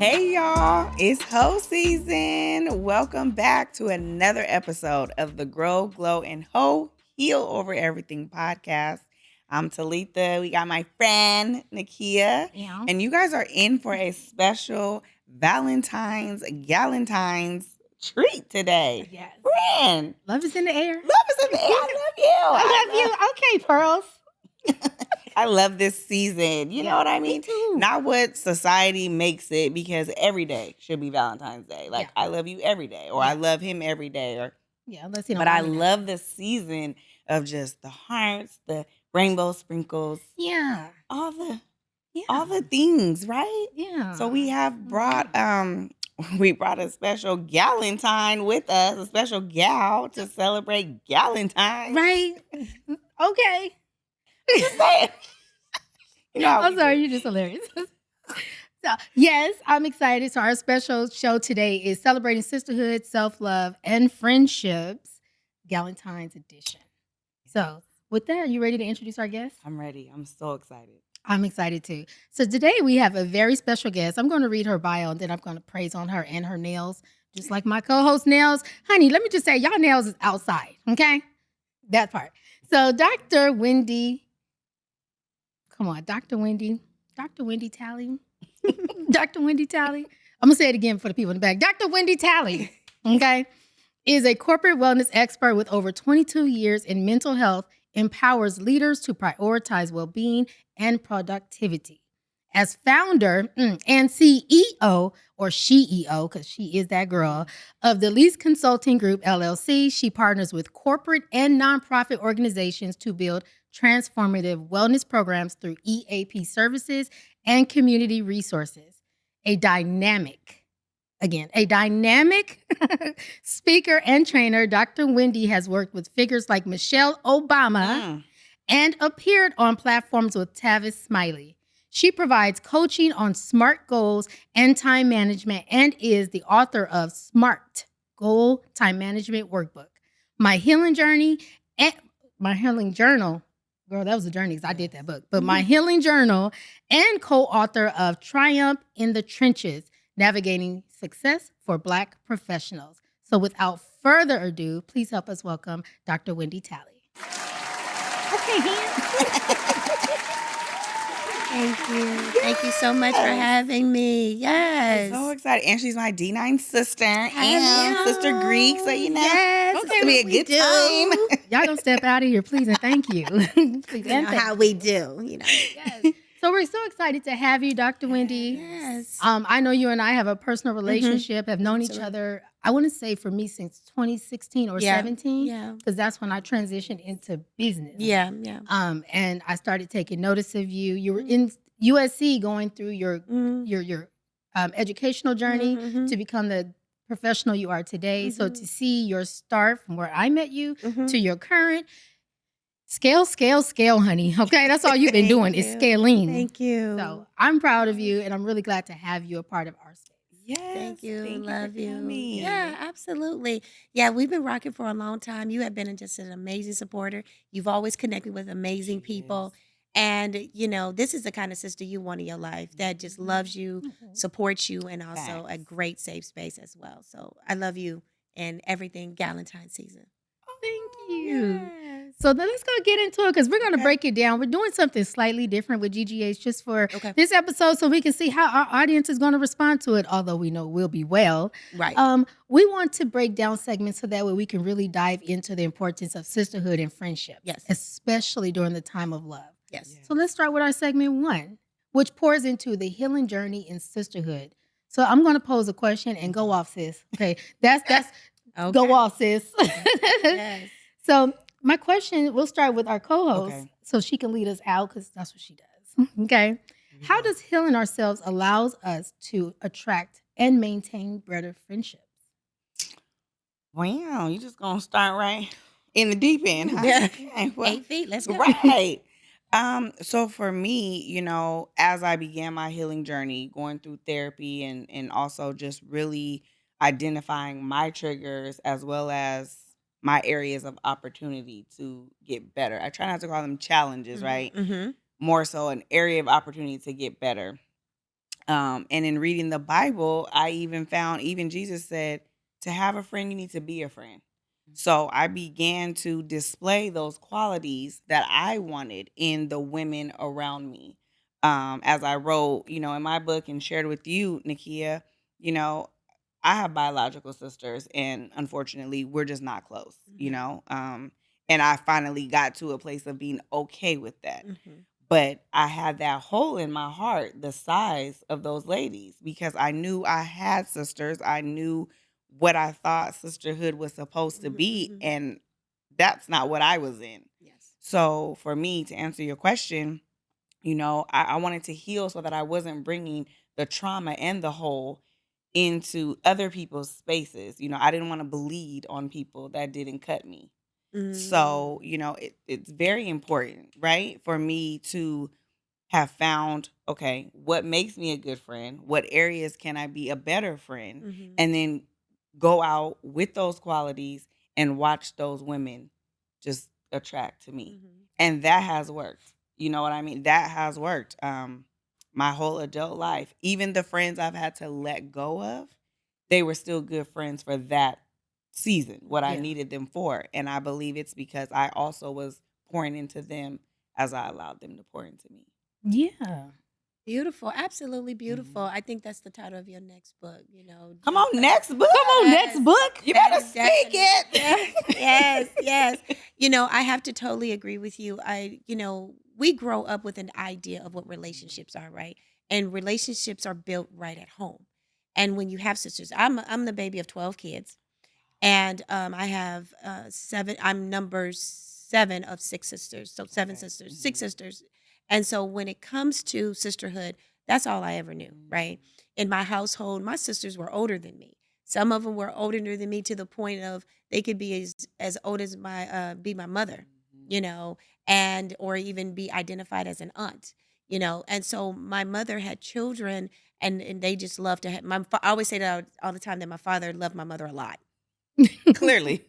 Hey y'all, it's Ho season. Welcome back to another episode of the Grow, Glow, and Ho Heal Over Everything podcast. I'm Talitha. We got my friend Nakia, Yeah. and you guys are in for a special Galentine's treat today. Yes. Friend, Love is in the air. love is in the air. I I love you. Okay, Pearls. I love this season. You know what I mean? Me too. Not what society makes it, because every day should be Valentine's Day. Like, Yeah. I love you every day, or I love him every day, or Yeah, let's see. but I love the season of just the hearts, the rainbow sprinkles, Yeah. all the Yeah. things, right? Yeah. So we have brought we brought a special Galentine with us, a special gal to celebrate Galentine. Right. Okay. Just saying. You know how I'm we sorry, do. you're just hilarious. So, yes, I'm excited. So, our special show today is celebrating sisterhood, self love, and friendships, Galentine's edition. So, with that, are you ready to introduce our guest? I'm ready. I'm so excited. I'm excited too. So today we have a very special guest. I'm going to read her bio and then I'm going to praise on her and her nails, just like my co-host nails. Honey, let me just say, y'all nails is outside, okay? That part. So Dr. Wendy Talley. Dr. Wendy Talley. I'm going to say it again for the people in the back. Dr. Wendy Talley, okay, is a corporate wellness expert with over 22 years in mental health, empowers leaders to prioritize well-being and productivity. As founder and CEO, or CEO, because she is that girl, of the Lease Consulting Group, LLC, she partners with corporate and nonprofit organizations to build transformative wellness programs through EAP services and community resources. A dynamic speaker and trainer, Dr. Wendy has worked with figures like Michelle Obama and appeared on platforms with Tavis Smiley. She provides coaching on SMART goals and time management and is the author of SMART Goal Time Management Workbook, My Healing Journey, and My Healing Journal. Girl, that was a journey because I did that book. But My Healing Journal, and co-author of Triumph in the Trenches, Navigating Success for Black Professionals. So without further ado, please help us welcome Dr. Wendy Talley. Okay, Thank you. Thank you so much for having me. Yes. I'm so excited. And she's my D9 sister and Sister Greek. So, you know, Yes. it's going to be a good time. Y'all gonna step out of here, please, and thank you. Please, You know how we do, you know. Yes. So we're so excited to have you, Dr. Wendy. Yes. I know you and I have a personal relationship, have known each Absolutely. other, I want to say for me since 2016 or 17. Yeah. Because that's when I transitioned into business. Yeah. And I started taking notice of you. You were in USC going through your educational journey to become the professional you are today. So to see your start from where I met you to your current scale, honey. Okay, that's all you've been doing is scaling. Thank you. So I'm proud of you, and I'm really glad to have you a part of our space. Yes. Thank you. Thank Love for you. coming. Yeah, absolutely. Yeah, we've been rocking for a long time. You have been just an amazing supporter. You've always connected with amazing people. And, you know, this is the kind of sister you want in your life that just loves you, supports you, and also a great safe space as well. So I love you and everything Galentine season. Thank you. Yes. So then let's go get into it because we're going to break it down. We're doing something slightly different with GGH just for this episode so we can see how our audience is going to respond to it, although we know we'll be well. Right. We want to break down segments so that way we can really dive into the importance of sisterhood and friendship. Yes. Especially during the time of love. Yes. So let's start with our segment 1, which pours into the healing journey in sisterhood. So I'm going to pose a question and go off, sis. Okay. That's go off, sis. Yes. So my question, we'll start with our co-host so she can lead us out because that's what she does. Okay. How does healing ourselves allows us to attract and maintain better friendships? Wow, you just going to start right in the deep end, huh? Yeah. Okay, well, 8 feet. Let's go. right. So for me, you know, as I began my healing journey, going through therapy and also just really identifying my triggers as well as my areas of opportunity to get better. I try not to call them challenges, right? Mm-hmm. More so an area of opportunity to get better. And in reading the Bible, I even found, even Jesus said, to have a friend, you need to be a friend. So I began to display those qualities that I wanted in the women around me. As I wrote, in my book and shared with you, Nakia, you know, I have biological sisters, and unfortunately, we're just not close. Mhm. And I finally got to a place of being okay with that. Mhm. But I had that hole in my heart the size of those ladies because I knew I had sisters. I knew what I thought sisterhood was supposed to Mhm. be, Mhm. and that's not what I was in. Yes. So, for me to answer your question, I wanted to heal so that I wasn't bringing the trauma and the hole into other people's spaces. I didn't want to bleed on people that didn't cut me. So, Mm. it's very important, right, for me to have found, okay, what makes me a good friend? What areas can I be a better friend? Mhm. And then go out with those qualities and watch those women just attract to me. Mhm. And that has worked. You know what I mean? That has worked. My whole adult life, even the friends I've had to let go of, they were still good friends for that season, what I Yeah. needed them for. And I believe it's because I also was pouring into them as I allowed them to pour into me. Yeah. Beautiful, absolutely beautiful. Mhm. I think that's the title of your next book, Come on, next book. Come on, next Yes, book. You better speak definitely. Yeah, yes, yes. it. I have to totally agree with you. We grow up with an idea of what relationships are, right? And relationships are built right at home. And when you have sisters, I'm the baby of 12 kids. And I have seven. I'm number seven of six sisters, so seven Okay. sisters, six Mhm. sisters. And so when it comes to sisterhood, that's all I ever knew, right? Mhm. In my household, my sisters were older than me. Some of them were older than me to the point of they could be as old as my mother, Mhm. you know, and or even be identified as an aunt. And so my mother had children, and they just loved to have I always say that all the time that my father loved my mother a lot, Clearly.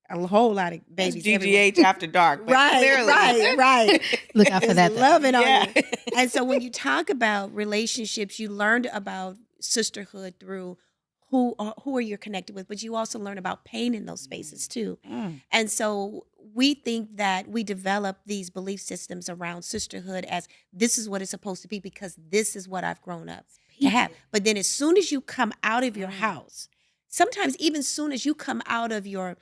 a whole lot of That's babies everywhere. GGH after dark, but Right, clearly. right, right. Look out for Just that though. loving on Yeah. you. And so when you talk about relationships, you learned about sisterhood through who are you connected with, but you also learn about pain in those spaces too. Mm. And so we think that we develop these belief systems around sisterhood as this is what it's supposed to be because this is what I've grown up to Speak have. it. But then as soon as you come out of your Mm. house, sometimes even soon as you come out of your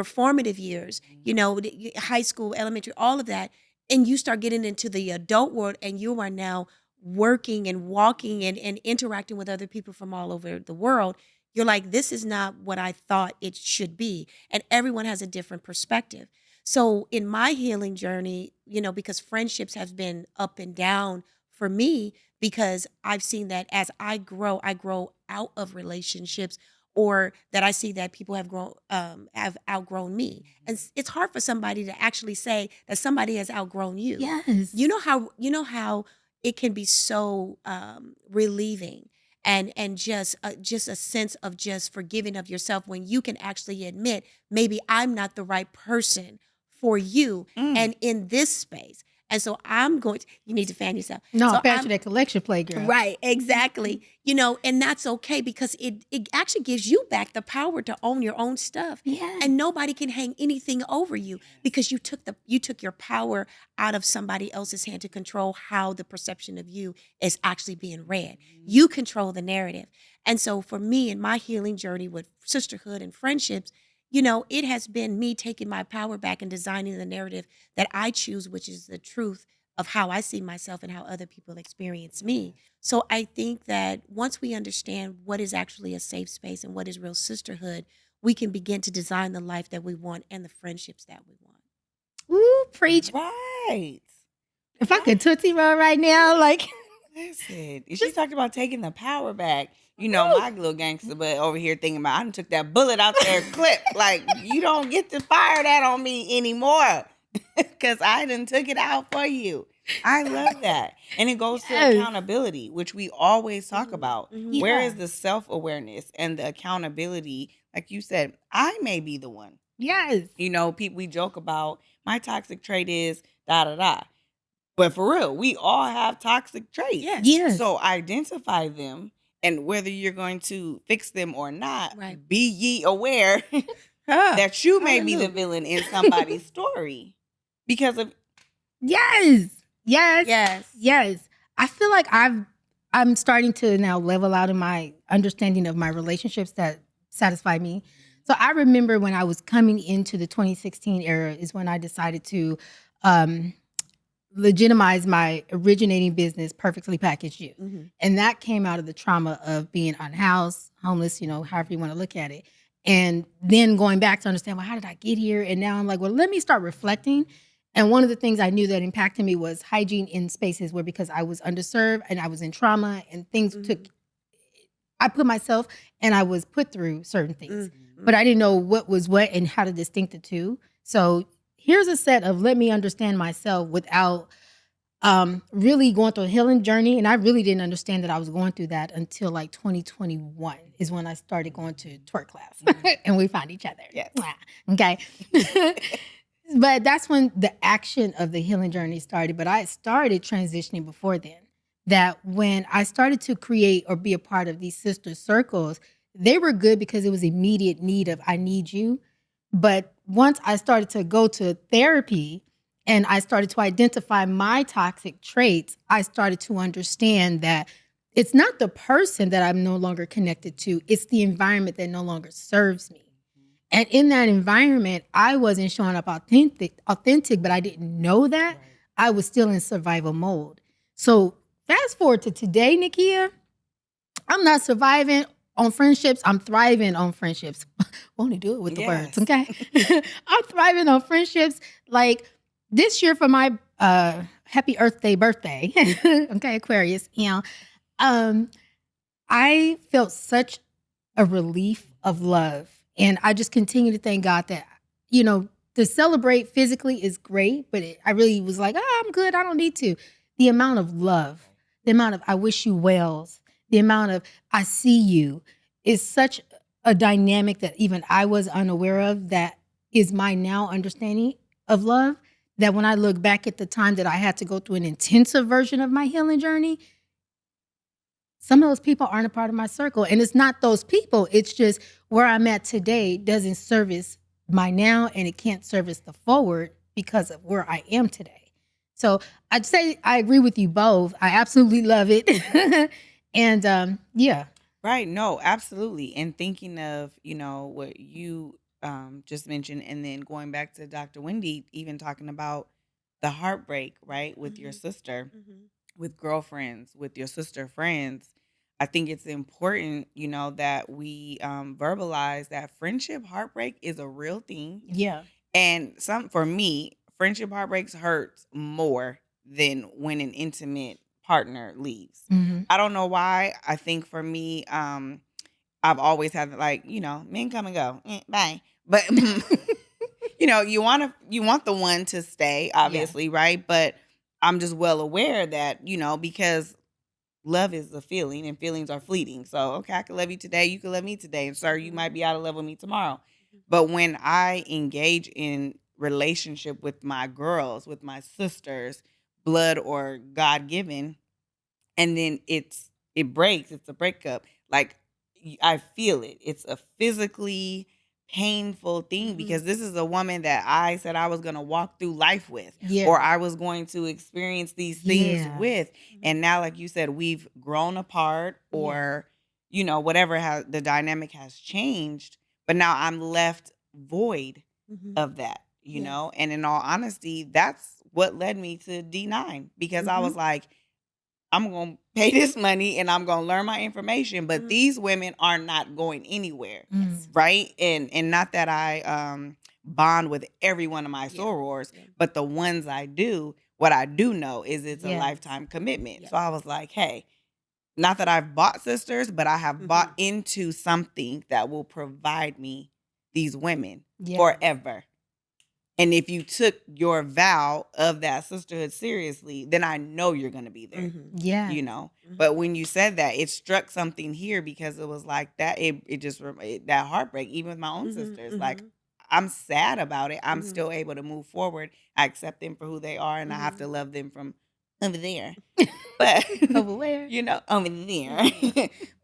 formative years, Mhm. high school, elementary, all of that, and you start getting into the adult world and you are now working and walking and interacting with other people from all over the world, you're like, this is not what I thought it should be. And everyone has a different perspective. So in my healing journey, because friendships have been up and down for me, because I've seen that as I grow out of relationships, or that I see that people have outgrown me. And it's hard for somebody to actually say that somebody has outgrown you. Yes. You know how it can be so relieving and just a sense of just forgiving of yourself when you can actually admit maybe I'm not the right person for you Mm. and in this space. And so I'm going to, you need to fan yourself. No, So pass I'm you that collection plate, girl. Right, exactly. And that's okay because it actually gives you back the power to own your own stuff. Yes. And nobody can hang anything over you Yes. because you took your power out of somebody else's hand to control how the perception of you is actually being read. Mhm. You control the narrative. And so for me in my healing journey with sisterhood and friendships, it has been me taking my power back and designing the narrative that I choose, which is the truth of how I see myself and how other people experience me. Yes. So I think that once we understand what is actually a safe space and what is real sisterhood, we can begin to design the life that we want and the friendships that we want. Ooh, preach. Right. If I Right. could Tootsie Roll right now, like Listen, and she just talked about taking the power back. woo. My little gangster butt over here thinking about I done took that bullet out there clip. Like, you don't get to fire that on me anymore. Cause I done took it out for you. I love that. And it goes to Yes. accountability, which we always talk Mhm, about. mhm. Where is Yeah. the self-awareness and the accountability? Like you said, I may be the one. Yes. People we joke about my toxic trait is da da da. But for real, we all have toxic traits. Yes. Yes. So identify them, and whether you're going to fix them or not, Right. be ye aware Ah, that you may be the hallelujah. villain in somebody's story because of Yes. Yes. Yes. Yes. I feel like I'm starting to now level out in my understanding of my relationships that satisfy me. So I remember when I was coming into the 2016 era is when I decided to um legitimize my originating business, Perfectly Packaged You. Mm-hmm. And that came out of the trauma of being unhoused, homeless, however you want to look at it. And then going back to understand, well, how did I get here? And now I'm like, well, let me start reflecting. And one of the things I knew that impacted me was hygiene in spaces where, because I was underserved and I was in trauma and things Mm-hmm. I put myself and I was put through certain things, Mm-hmm. but I didn't know what was what and how to distinct the two. So here's a set of let me understand myself without really going through a healing journey. And I really didn't understand that I was going through that until like 2021 is when I started going to twerk class and we found each other. Yes. Okay. But that's when the action of the healing journey started. But I started transitioning before then. That when I started to create or be a part of these sister circles, they were good because it was immediate need of I need you. But once I started to go to therapy and I started to identify my toxic traits, I started to understand that it's not the person that I'm no longer connected to, it's the environment that no longer serves me. And in that environment, I wasn't showing up authentic, but I didn't know that. Right. I was still in survival mode. So fast forward to today, Nikia, I'm not surviving on friendships. I'm thriving on friendships. Won't do it with the words, Yes. okay? I'm thriving on friendships. Like this year for my happy Earth Day birthday, okay, Aquarius, I felt such a relief of love. And I just continue to thank God that, to celebrate physically is great, but I really was like, I'm good. I don't need to. The amount of love, the amount of I wish you wells, the amount of I see you is such a dynamic that even I was unaware of that is my now understanding of love. That when I look back at the time that I had to go through an intensive version of my healing journey, some of those people aren't a part of my circle. And it's not those people. It's just where I'm at today doesn't service my now and it can't service the forward because of where I am today. So I'd say I agree with you both. I absolutely love it. And yeah. Right. No, absolutely. And thinking of, what you just mentioned, and then going back to Dr. Wendy, even talking about the heartbreak, right, with your Mm-hmm. sister, Mm-hmm. with girlfriends, with your sister friends. I think it's important, that we verbalize that friendship heartbreak is a real thing. Yeah. And for me, friendship heartbreaks hurts more than when an intimate partner leaves. Mm-hmm. I don't know why. I think for me, I've always had like, men come and go, bye. But you want the one to stay, obviously, right? But I'm just well aware that, because love is a feeling and feelings are fleeting. So, okay, I can love you today, you can love me today, and sir, you might be out of love with me tomorrow. But when I engage in relationship with my girls, with my sisters, blood or God given, and then it breaks, it's a breakup. Like I feel it. It's a physically painful thing Mm-hmm. because this is a woman that I said I was going to walk through life with Yeah. or I was going to experience these things Yeah. with. And now, like you said, we've grown apart or, whatever the dynamic has changed. But now I'm left void Mm-hmm. of that, Yes. And in all honesty, that's what led me to D9 because I Mm-hmm. was like, I'm going to pay this money and I'm going to learn my information, but Mhm. these women are not going anywhere, Mm. right? And not that I bond with every one of my Yeah. sorors, Yeah. but the ones I do, what I do know is it's a Yes. lifetime commitment. Yes. So I was like, hey, not that I've bought sisters, but I have bought Mhm. into something that will provide me these women Yeah. forever. And if you took your vow of that sisterhood seriously, then I know you're going to be there, Mhm. Yeah. Mhm. But when you said that, it struck something here because it was like that. It just that heartbreak, even with my own Mhm. sisters. Like Mhm. I'm sad about it. I'm Mhm. still able to move forward. I accept them for who they are, and I have to Mhm. love them from over there. But, Over where? over there.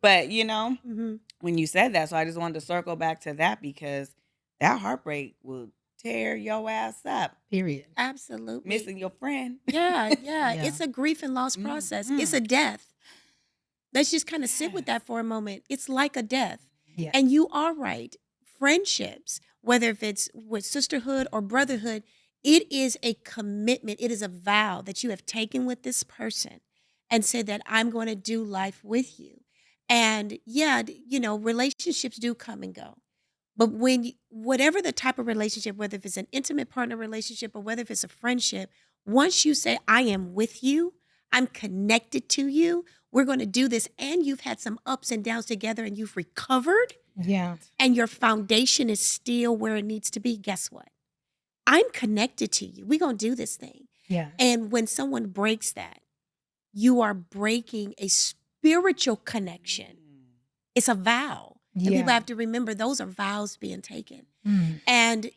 But, Mhm. when you said that, so I just wanted to circle back to that because that heartbreak will tear your ass up, Period. Absolutely. missing your friend. Yeah, yeah. Yeah. It's a grief and loss process. It's Mhm. a death. Let's just kind of sit with Yes. that for a moment. It's like a death. Yeah. And you are right. Friendships, whether if it's with sisterhood or brotherhood, it is a commitment. It is a vow that you have taken with this person and said that I'm going to do life with you. And yeah, relationships do come and go. But whatever the type of relationship, whether if it's an intimate partner relationship or whether if it's a friendship, once you say, I am with you, I'm connected to you, we're going to do this, and you've had some ups and downs together and you've recovered Yeah. and your foundation is still where it needs to be, guess what? I'm connected to you. We're going to do this thing. Yeah. And when someone breaks that, you are breaking a spiritual connection. It's a vow. And people Yeah. have to remember those are vows being taken. Mm. And,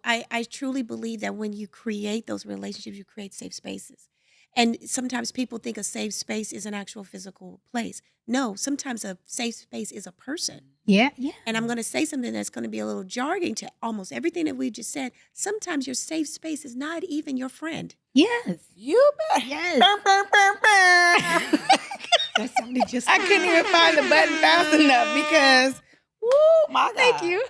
I truly believe that when you create those relationships, you create safe spaces. And sometimes people think a safe space is an actual physical place. No, sometimes a safe space is a person. Yeah. Yeah. And I'm going to say something that's going to be a little jarring to almost everything that we just said. Sometimes your safe space is not even your friend. Yes. You bet. Yes. That sounded just I couldn't even find the button fast enough because, woo, my God. Thank you.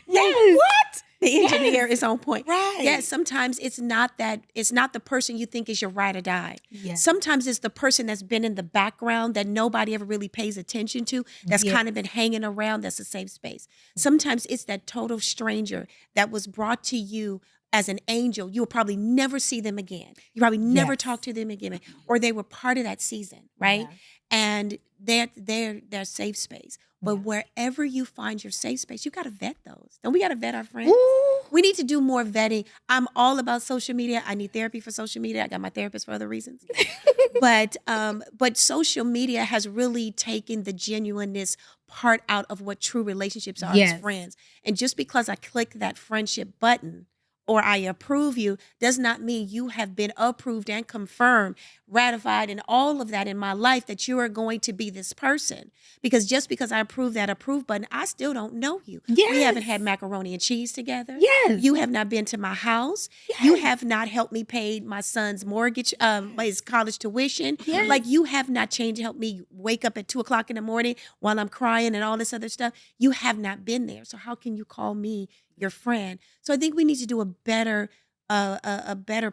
Yes. What? The engineer Yes. is on point. Right. Yes, sometimes it's not the person you think is your ride or die. Yes. Sometimes it's the person that's been in the background that nobody ever really pays attention to, that's Yeah. kind of been hanging around, that's a safe space. Sometimes it's that total stranger that was brought to you as an angel. You'll probably never see them again. You probably never Yes. talk to them again, or they were part of that season, right? Yeah. And they're safe space. But Yeah. wherever you find your safe space, you got to vet those. Don't we got to vet our friends? Ooh. We need to do more vetting. I'm all about social media. I need therapy for social media. I got my therapist for other reasons. But social media has really taken the genuineness part out of what true relationships are as Yes. friends. And just because I click that friendship button or I approve you does not mean you have been approved and confirmed, ratified, and all of that in my life that you are going to be this person. Because just because I approve that approve button, I still don't know you. We haven't had Yes. macaroni and cheese together. Yes. You have not been to my house. You Yes. have not helped me pay my son's mortgage, his college tuition. Yes. Like you have not helped me wake up at 2:00 in the morning while I'm crying and all this other stuff. You have not been there. So how can you call me your friend? So I think we need to do a better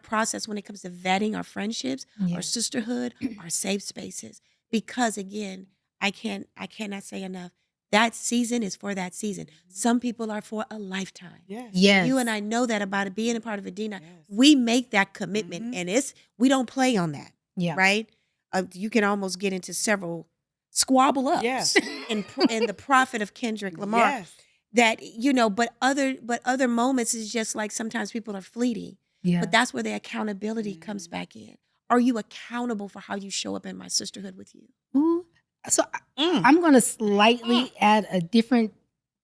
process when it comes to vetting our friendships, Yeah. our sisterhood, our safe spaces. Because again, I cannot say enough. That season is for that season. Some people are for a lifetime. Yes. Yes. You and I know that about it being a part of Adina. Yes. We make that commitment, Mhm. and we don't play on that, Yeah. right? You can almost get into several squabble ups Yes. in the prophet of Kendrick Lamar. Yes. That but other moments is just like sometimes people are fleeting. Yeah. But that's where the accountability comes back in. Are you accountable for how you show up in my sisterhood with you? Ooh. So Mm. I'm going to slightly add a different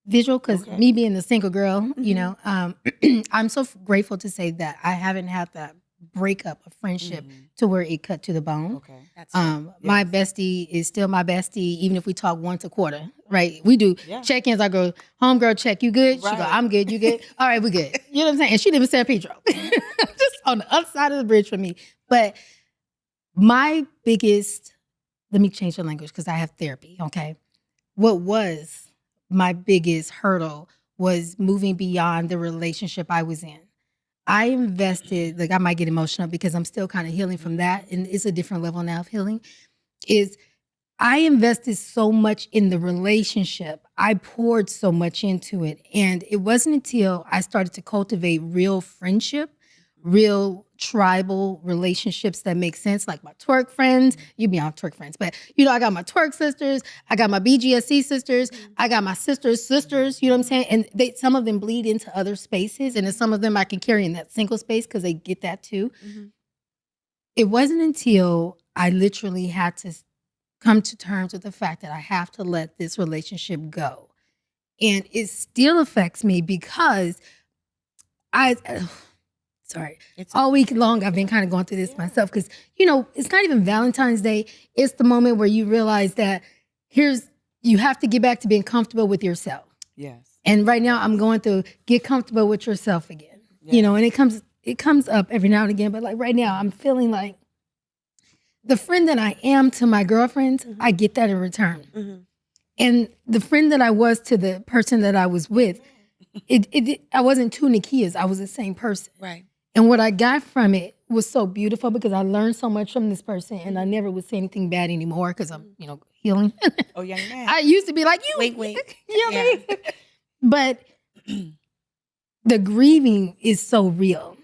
visual because Okay. me being the single girl, Mhm. I'm so grateful to say that I haven't had that breakup of friendship Mhm. to where it cut to the bone. Okay. That's My Yes. bestie is still my bestie, even if we talk once a quarter, right? We do Yeah. check-ins. I go, homegirl, check, you good? She go, Right. I'm good, you good? All right, we good. You know what I'm saying? And she live in San Pedro, just on the other side of the bridge from me. But my biggest, let me change the language because I have therapy, okay? What was my biggest hurdle was moving beyond the relationship I was in. I invested, like I might get emotional because I'm still kind of healing from that. And it's a different level now of healing. Is I invested so much in the relationship. I poured so much into it. And it wasn't until I started to cultivate real friendship, real tribal relationships that make sense, like my twerk friends. You be on twerk friends, but I got my twerk sisters, I got my BGSC sisters, I got my sisters, you know what I'm saying? And some of them bleed into other spaces, and then some of them I can carry in that single space because they get that too. Mhm. It wasn't until I literally had to come to terms with the fact that I have to let this relationship go. And it still affects me because I sorry. It's All week long, I've been kind of going through this myself because, you know, it's not even Valentine's Day. It's the moment where you realize that you have to get back to being comfortable with yourself. Yes. And right now I'm going through get comfortable with yourself again. You know, and it comes up every now and again. But like right now, I'm feeling like the friend that I am to my girlfriends, I get that in return. Mhm. And the friend that I was to the person that I was with, I wasn't two Nikias. I was the same person. Right. And what I got from it was so beautiful because I learned so much from this person, and I never would say anything bad anymore because I'm, you know, healing. Oh, young man. I used to be like, you, Wink, wink. you know what I mean? But the grieving is so real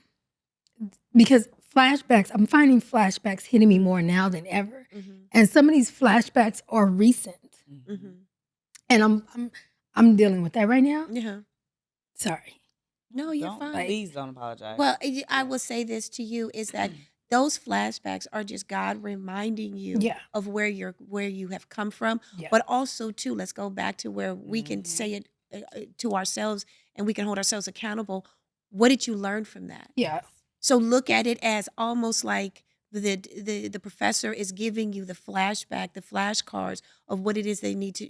because I'm finding flashbacks hitting me more now than ever. Mhm. And some of these flashbacks are recent. Mhm. And I'm dealing with that right now. Yeah. Sorry. No, you're fine. Please don't apologize. Well, I will say this to you is that those flashbacks are just God reminding you Yeah. of where you have come from, Yeah. but also too, let's go back to where we can say it to ourselves and we can hold ourselves accountable. What did you learn from that? Yeah. So look at it as almost like the professor is giving you the flashback, the flashcards of what it is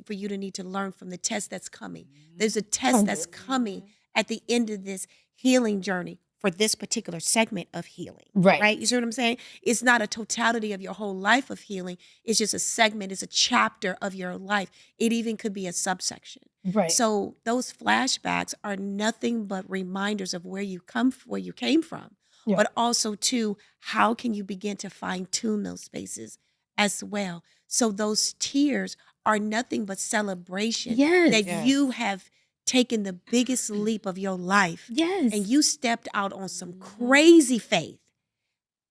for you to need to learn from the test that's coming. There's a test that's coming at the end of this healing journey for this particular segment of healing. Right. You see what I'm saying? It's not a totality of your whole life of healing. It's just a segment, it's a chapter of your life. It even could be a subsection. Right. So those flashbacks are nothing but reminders of where you came from. Yeah. But also too, how can you begin to fine tune those spaces as well? So those tears are nothing but celebration that you have taken the biggest leap of your life. Yes. And you stepped out on some crazy faith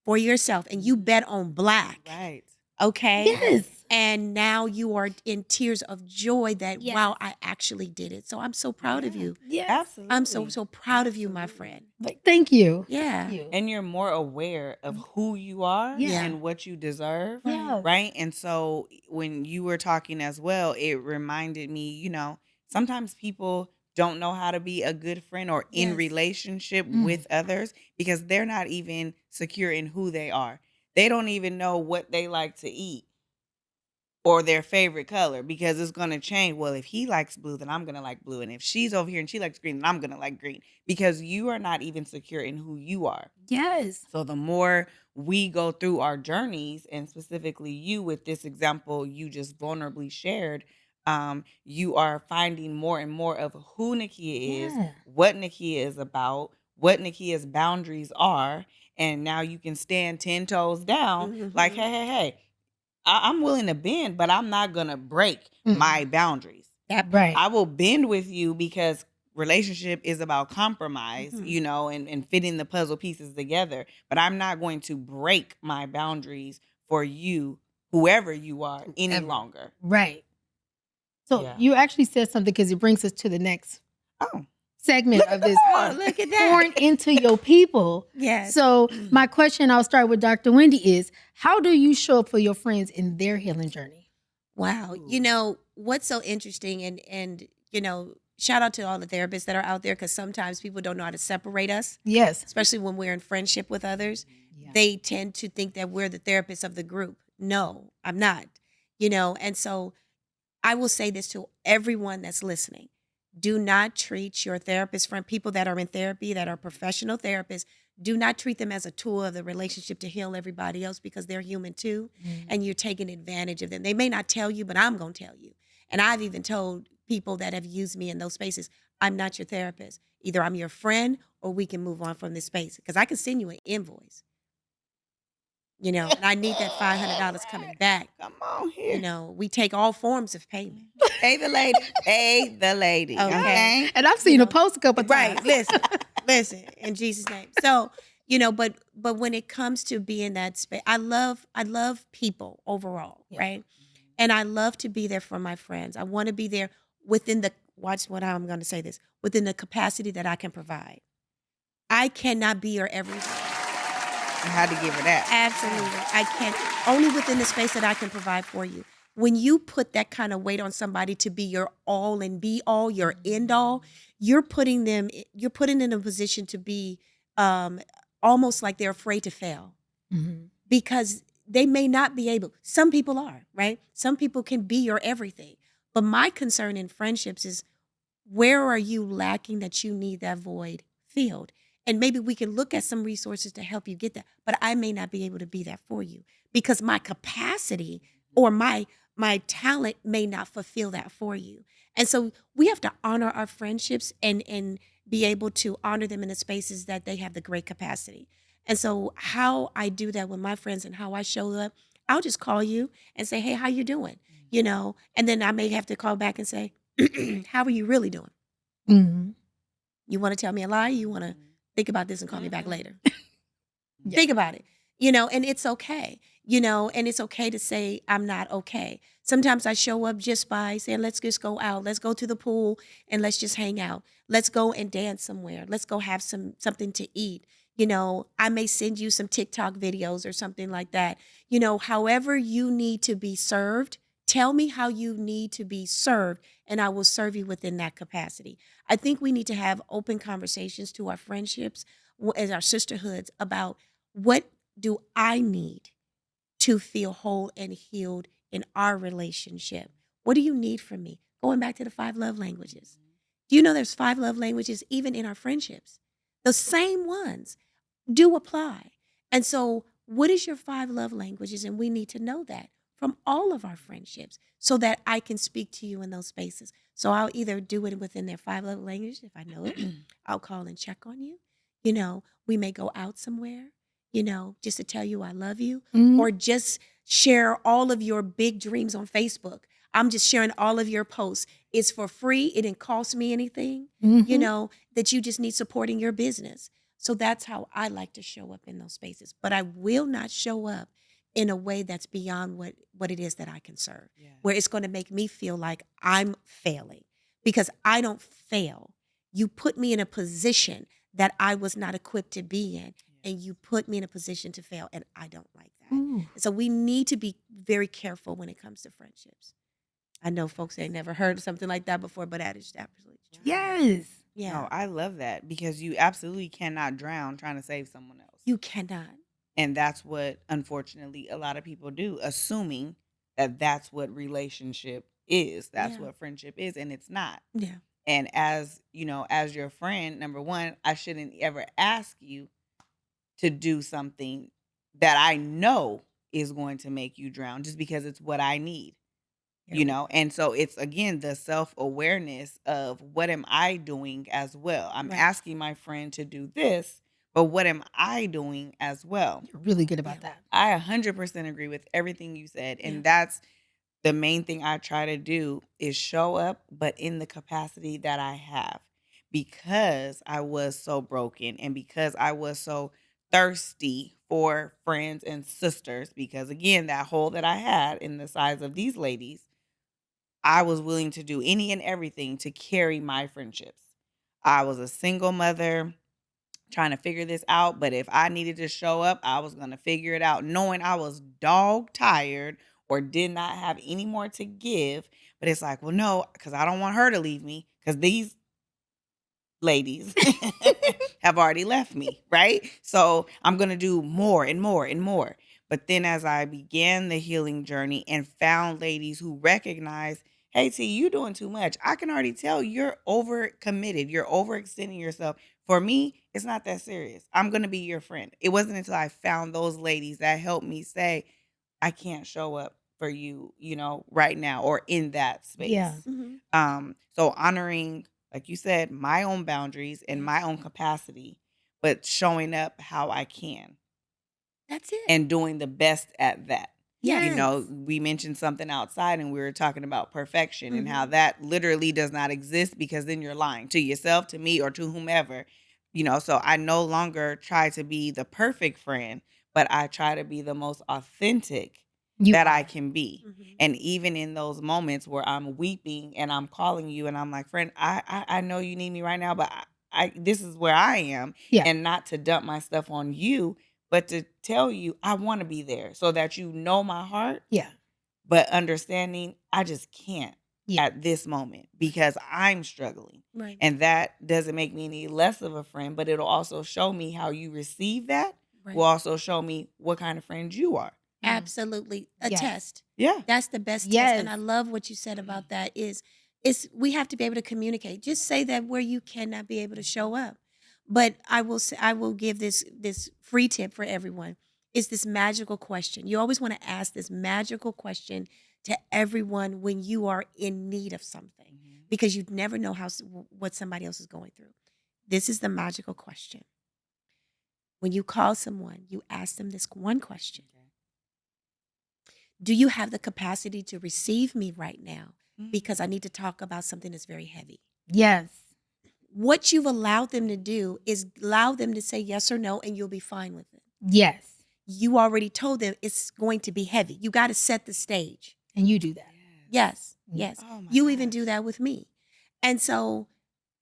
for yourself and you bet on black. Right. Okay. Yes. And now you are in tears of joy that, Yes. wow, I actually did it. So I'm so proud of you. Yes. Absolutely. I'm so proud of you, my friend. Like, thank you. Yeah. Thank you. And you're more aware of who you are Yeah. and what you deserve. Yeah. Right. And so when you were talking as well, it reminded me, you know, sometimes people don't know how to be a good friend or in Yes. relationship with others because they're not even secure in who they are. They don't even know what they like to eat or their favorite color because it's going to change. Well, if he likes blue, then I'm going to like blue. And if she's over here and she likes green, then I'm going to like green because you are not even secure in who you are. Yes. So the more we go through our journeys, and specifically you with this example you just vulnerably shared, you are finding more and more of who Nakia is, Yeah. what Nakia is about, what Nakia's boundaries are. And now you can stand 10 toes down like, hey, I'm willing to bend, but I'm not going to break my boundaries. Right. I will bend with you because relationship is about compromise, you know, and fitting the puzzle pieces together. But I'm not going to break my boundaries for you, whoever you are, any Ever. longer. Right. So Yeah. you actually said something because it brings us to the next Oh, segment of this. Oh, look at that. Pouring into your people. Yes. So my question, I'll start with Dr. Wendy, is how do you show up for your friends in their healing journey? Wow. Ooh. You know, what's so interesting and you know, shout out to all the therapists that are out there because sometimes people don't know how to separate us, Yes. especially when we're in friendship with others. Yeah. They tend to think that we're the therapist of the group. No, I'm not. You know, and so I will say this to everyone that's listening. Do not treat your therapist friend, people that are in therapy, that are professional therapists, do not treat them as a tool of the relationship to heal everybody else because they're human too. And you're taking advantage of them. They may not tell you, but I'm going to tell you. And I've even told people that have used me in those spaces, I'm not your therapist. Either I'm your friend or we can move on from this space because I can send you an invoice. You know, and I need that $500 coming back. come on here. You know, we take all forms of payment. Pay the lady. Pay the lady. Okay. Okay. And I've seen a post a couple times. Right. Listen, in Jesus' name. So, you know, but when it comes to being that space, I love people overall, right? And I love to be there for my friends. I want to be there within the I'm going to say this, within the capacity that I can provide. I cannot be your everything. I had to give her that. Absolutely. I can't. Only within the space that I can provide for you. When you put that kind of weight on somebody to be your all and be all, your end all, you're putting them in a position to be almost like they're afraid to fail because they may not be able. Some people are, right? Some people can be your everything. But my concern in friendships is, where are you lacking that you need that void filled? And maybe we can look at some resources to help you get that. But I may not be able to be that for you because my capacity or my talent may not fulfill that for you. And so we have to honor our friendships and be able to honor them in the spaces that they have the great capacity. And so how I do that with my friends and how I show up, I'll just call you and say, "Hey, how you doing?" And then I may have to call back and say, "How are you really doing? Mhm. You want to tell me a lie? You want to think about this and call me back later?" Yeah. Think about it, and it's okay, and it's okay to say, "I'm not okay." Sometimes I show up just by saying, "Let's just go out. Let's go to the pool and let's just hang out. Let's go and dance somewhere. Let's go have something to eat." I may send you some TikTok videos or something like that. However you need to be served, tell me how you need to be served, and I will serve you within that capacity. I think we need to have open conversations to our friendships as our sisterhoods about, what do I need to feel whole and healed in our relationship? What do you need from me? Going back to the 5 love languages. Do you know there's 5 love languages even in our friendships? The same ones do apply. And so, what is your 5 love languages? And we need to know that from all of our friendships so that I can speak to you in those spaces. So, I'll either do it within their 5 love languages if I know it. I'll call and check on you. We may go out somewhere, just to tell you I love you, Mhm. or just share all of your big dreams on Facebook. I'm just sharing all of your posts. It's for free. It didn't cost me anything, Mhm. that you just need support in your business. So that's how I like to show up in those spaces. But I will not show up in a way that's beyond what it is that I can serve, Yeah. where it's going to make me feel like I'm failing, because I don't fail. You put me in a position that I was not equipped to be in, and you put me in a position to fail, and I don't like that. Ooh. And so we need to be very careful when it comes to friendships. I know folks ain't never heard of something like that before, but that is absolutely true. Yes. Yeah, No, I love that because you absolutely cannot drown trying to save someone else. you cannot. And that's what, unfortunately, a lot of people do, assuming that that's what relationship is. That's Yeah. what friendship is, and it's not. Yeah. And as your friend, number one, I shouldn't ever ask you to do something that I know is going to make you drown just because it's what I need. Here we go. And so it's again the self-awareness of, what am I doing as well? I'm Right. asking my friend to do this, but what am I doing as well? You're really good about Yeah. that. I 100% agree with everything you said, Yeah. and that's the main thing I try to do, is show up, but in the capacity that I have, because I was so broken and because I was so thirsty for friends and sisters, because again, that hole that I had in the size of these ladies, I was willing to do any and everything to carry my friendships. I was a single mother trying to figure this out, but if I needed to show up, I was going to figure it out, knowing I was dog tired or did not have any more to give. But it's like, well, no, because I don't want her to leave me, because these ladies have already left me, right? So I'm going to do more and more and more. But then as I began the healing journey and found ladies who recognize, hey, T, you doing too much. I can already tell you're over committed. You're overextending yourself. For me, it's not that serious. I'm going to be your friend. It wasn't until I found those ladies that helped me say, I can't show up for you, right now or in that Yeah. space. Hmm. So honoring, like you said, my own boundaries and Yes. my own capacity, but showing up how I can That's it. and doing the best at that. Yes. We mentioned something outside and we were talking about perfection and how Mhm. that literally does not exist, because then you're lying to yourself, to me, or to whomever. So I no longer try to be the perfect friend, but I try to be the most authentic You that I are. can be. Mhm. And even in those moments where I'm weeping and I'm calling you and I'm like, friend, I know you need me right now, but I this is where I am. Yeah. And not to dump my stuff on you, but to tell you I want to be there so that you know my heart, Yeah. but understanding I just can't. at this moment because I'm struggling. Right. And that doesn't make me any less of a friend, but it'll also show me how you receive that, will Right. also show me what kind of friend you are. Absolutely. A Yes. test. Yeah. That's the best test. And I Yes. love what you said about that is we have to be able to communicate. Just say that where you cannot be able to show up. But I will give this free tip for everyone. It's this magical question. You always want to ask this magical question to everyone when you are in need of something because you never know what somebody else is going through. This is the magical question. When you call someone, you ask them this one question. Do you have the capacity to receive me right now? Because I need to talk about something that's very heavy. Yes. What you've allowed them to do is allow them to say yes or no, and you'll be fine with it. Yes. You already told them it's going to be heavy. You got to set the stage. And you do that. Yes, yes. Oh my You even gosh. do that with me. And so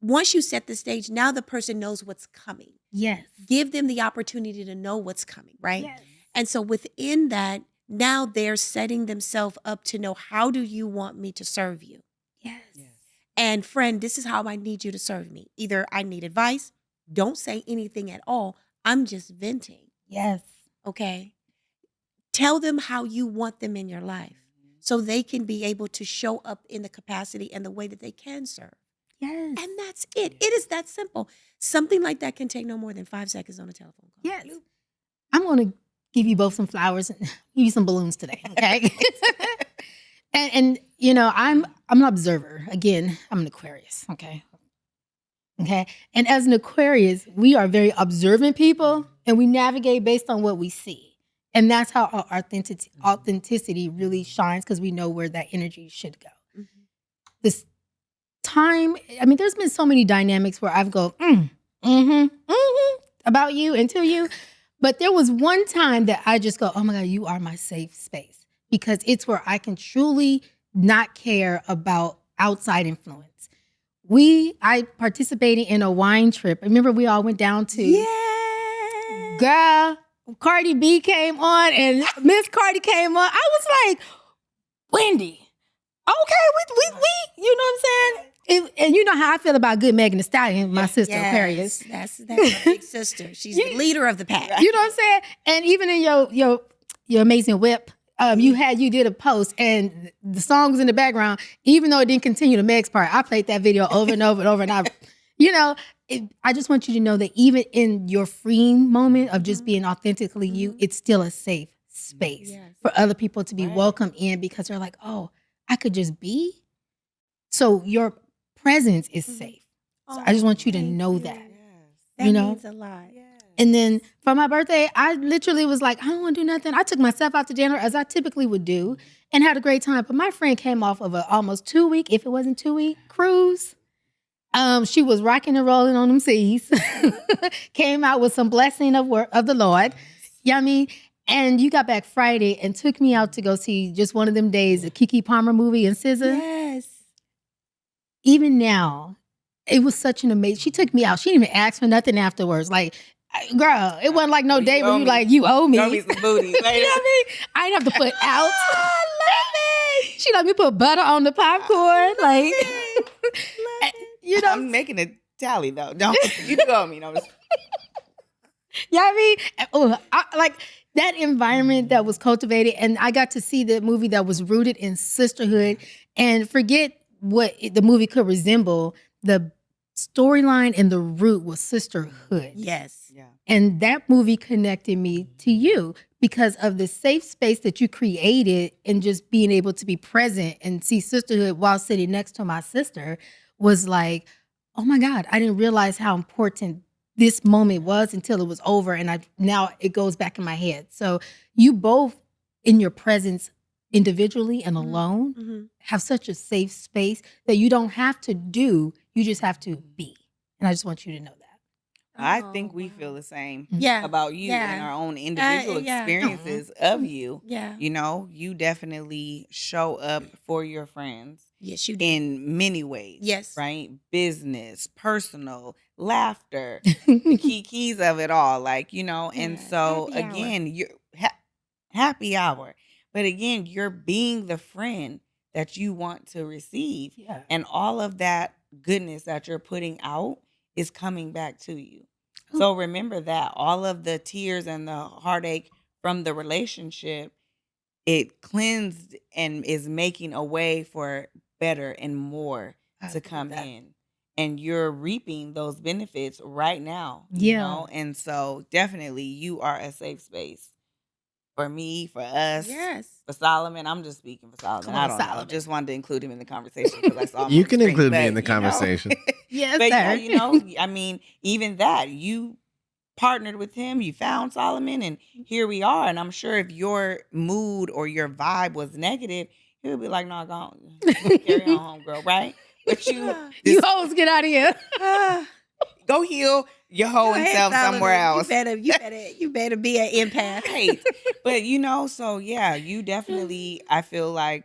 once you set the stage, now the person knows what's coming. Yes. Give them the opportunity to know what's coming, right? Yes. And so within that, now they're setting themselves up to know, how do you want me to serve you? Yes. And friend, this is how I need you to serve me. Either I need advice, don't say anything at all. I'm just venting. Yes. Okay. Tell them how you want them in your life so they can be able to show up in the capacity and the way that they can serve. Yes. And that's it. It is that simple. Something like that can take no more than 5 seconds on a telephone call. Yes. I'm going to give you both some flowers and give you some balloons today. Okay. and you know, I'm an observer. Again, I'm an Aquarius. Okay. Okay. And as an Aquarius, we are very observant people and we navigate based on what we see. And that's how our authenticity really shines because we know where that energy should go. This time, I mean, there's been so many dynamics where I've go, about you and to you. But there was one time that I just go, oh my God, you are my safe space. Because it's where I can truly not care about outside influence. I participated in a wine trip. Remember we all went down to, girl, Cardi B came on and Miss Cardi came on. I was like, Wendy, okay, we you know what I'm saying? And you know how I feel about good Megan Thee Stallion, my sister Aquarius. That's my big sister. She's the leader of the pack. You know what I'm saying? And even in your amazing whip, you did a post and the song was in the background, even though it didn't continue the Meg's part. I played that video over and over and over. And I just want you to know that even in your freeing moment of just being authentically you, it's still a safe space for other people to be welcomed in because they're like, oh, I could just be. So your presence is safe. So I just want you to know that. That means a lot. And then for my birthday, I literally was like, I don't want to do nothing. I took myself out to dinner as I typically would do and had a great time. But my friend came off of an almost 2-week, if it wasn't 2-week cruise. She was rocking and rolling on them seas. Came out with some blessing of the Lord. Yummy. And you got back Friday and took me out to go see just one of them days, a Keke Palmer movie in SZA. Yes. Even now, it was such an amazing. She took me out. She didn't even ask for nothing afterwards. Like, girl, it wasn't like no day where you like, you owe me. Owe me some booty. You know what I mean? I didn't have to put out. I love it. She let me put butter on the popcorn. Like, you know. I'm making a tally though. Don't you do owe me. No, Yeah, I mean, like that environment that was cultivated, and I got to see the movie that was rooted in sisterhood. And forget what the movie could resemble. The storyline and the root was sisterhood. Yes. Yeah. And that movie connected me to you because of the safe space that you created and just being able to be present and see sisterhood while sitting next to my sister was like, oh my God, I didn't realize how important this moment was until it was over. And now it goes back in my head. So you both in your presence individually and alone have such a safe space that you don't have to do, you just have to be. And I just want you to know that. I think we feel the same Yeah. about you and our own individual experiences of you. Yeah. You know, you definitely show up for your friends. Yes, you do. In many ways. Yes. Right? Business, personal, laughter, the key keys of it all. Like, you know, and Yes, so happy hour. again, you're happy hour. But again, you're being the friend that you want to receive. Yeah. And all of that goodness that you're putting out is coming back to you. Ooh. So remember that all of the tears and the heartache from the relationship, it cleansed and is making a way for better and more I to believe come that. in. And you're reaping those benefits right now, Yeah. And so definitely you are a safe space for me, for us, Yes. for Solomon. I'm just speaking for Solomon. Come I on, don't know. Solomon. Just wanted to include him in the conversation because I saw him You on the can screen. include me in But the conversation. Yes, but yeah, sir. I mean, even that, you partnered with him, you found Solomon, and here we are. And I'm sure if your mood or your vibe was negative, he would be like, no, go on, carry on, homegirl, right? But you Ah, You just hoes get out of here. ah. go heal your Go hoeing ahead, self somewhere Solomon. else. You better be an empath. Right. But so yeah, you definitely, I feel like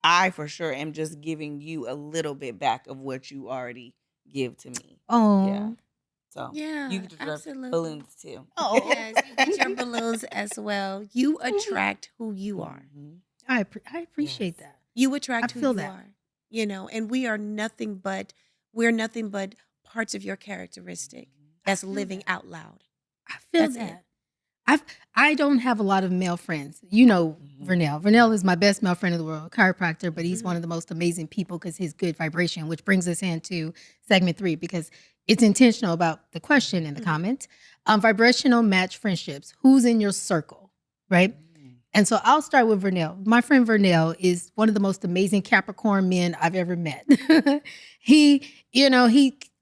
I for sure am just giving you a little bit back of what you already give to me. Yeah. Oh. So you Yeah, deserve absolutely. balloons too. Oh. Yes, you get your balloons as well. You attract who you are. Mhm. I Yes. appreciate that. You I attract who feel you that. are. And we're nothing but parts of your characteristic I that's feel living that. out loud. I feel That's it. that. I don't have a lot of male friends. You know, Mhm. Vernell. Vernell is my best male friend in the world, chiropractor, but he's one Mhm. of the most amazing people because his good vibration, which brings us into segment 3 because it's intentional about the question in the Mhm. comment. Vibrational match friendships. Who's in your circle, right? Mm. And so I'll start with Vernell. My friend Vernell is one of the most amazing Capricorn men I've ever met. He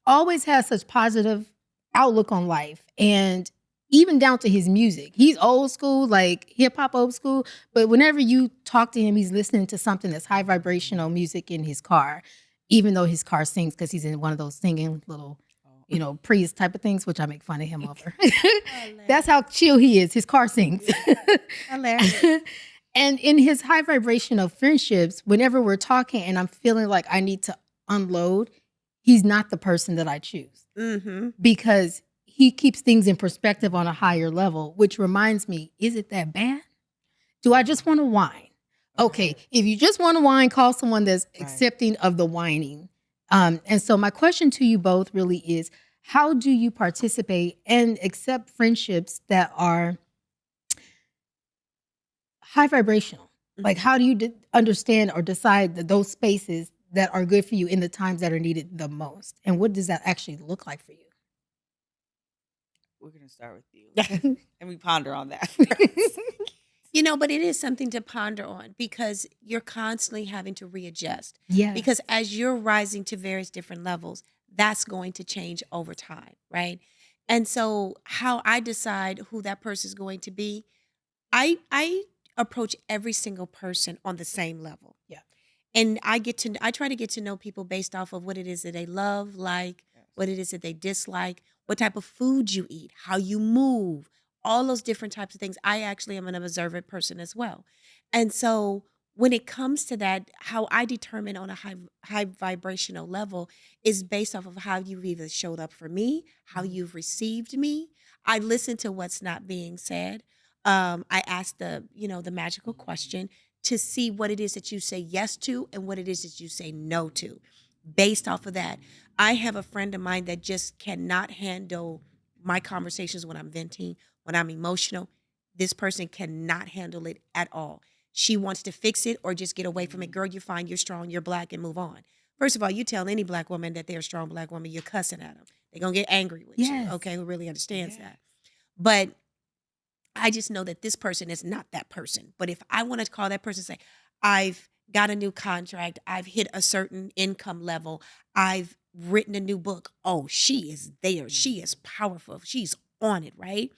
always has such positive outlook on life and even down to his music. He's old school, like hip hop old school, but whenever you talk to him, he's listening to something that's high vibrational music in his car, even though his car sings because he's in one of those singing little Oh. Prius type of things, which I make fun of him over. That's Hilarious. how chill he is. His car sings. Hilarious. And in his high vibrational friendships, whenever we're talking and I'm feeling like I need to unload, he's not the person that I choose Mm-hmm. because he keeps things in perspective on a higher level, which reminds me, is it that bad? Do I just want to whine? Okay, if you just want to whine, call someone that's accepting of the whining. And so my question to you both really is, how do you participate and accept friendships that are high vibrational? Like, how do you understand or decide that those spaces that are good for you in the times that are needed the most? And what does that actually look like for you? We're gonna start with you. And we ponder on that first. But it is something to ponder on because you're constantly having to readjust. Yes. Because as you're rising to various different levels, that's going to change over time, right? And so how I decide who that person is going to be, I approach every single person on the same level. Yeah. And I try to get to know people based off of what it is that they love, like, what it is that they dislike, what type of food you eat, how you move, all those different types of things. I actually am an observant person as well. And so when it comes to that, how I determine on a high vibrational level is based off of how you've either showed up for me, how you've received me. I listen to what's not being said. I ask the magical question to see what it is that you say yes to and what it is that you say no to. Based off of that, I have a friend of mine that just cannot handle my conversations when I'm venting, when I'm emotional. This person cannot handle it at all. She wants to fix it or just get away from it. Girl, you're fine, you're strong, you're black, and move on. First of all, you tell any black woman that they're a strong black woman, you're cussing at them. They're going to get angry with you, Yes. okay, who really understands that. But I just know that this person is not that person. But if I want to call that person and say, I've got a new contract, I've hit a certain income level, I've written a new book. Oh, she is there. She is powerful. She's on it, right?